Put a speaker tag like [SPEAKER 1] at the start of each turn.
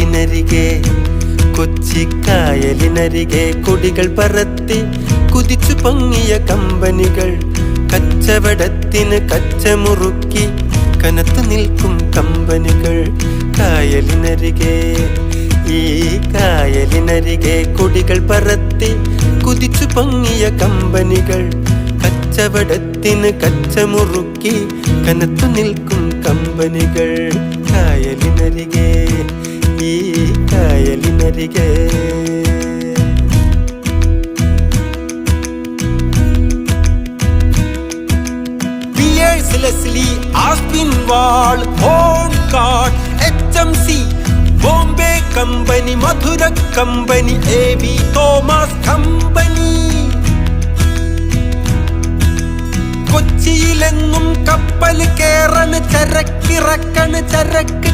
[SPEAKER 1] കായലിനരികെ കൊച്ചിക്കായലിനരികെ കൊടികൾ പറത്തി കുതിച്ചു പൊങ്ങിയ കമ്പനികൾ, കച്ചവടത്തിന് കച്ചമുറുക്കി കനത്തു നിൽക്കും കമ്പനികൾ. കായലിനരികെ ഈ കായലിനരികെ കൊടികൾ പറത്തി കുതിച്ചു പൊങ്ങിയ കമ്പനികൾ, കച്ചവടത്തിന് കച്ചമുറുക്കി കനത്തു നിൽക്കും കമ്പനികൾ. കായലിനരികെ ഈ കായലിനരികെ. പിയേഴ്സ് ലെസ്ലി, ആസ്പിൻവാൾ, ഹോൺകാർട്ട്, HMC, Bombay company, Madura company, AB Thomas company. കൊച്ചിയിലെങ്ങും കപ്പൽ കേറണ്, ചരക്കിറക്കണ്, ചരക്ക്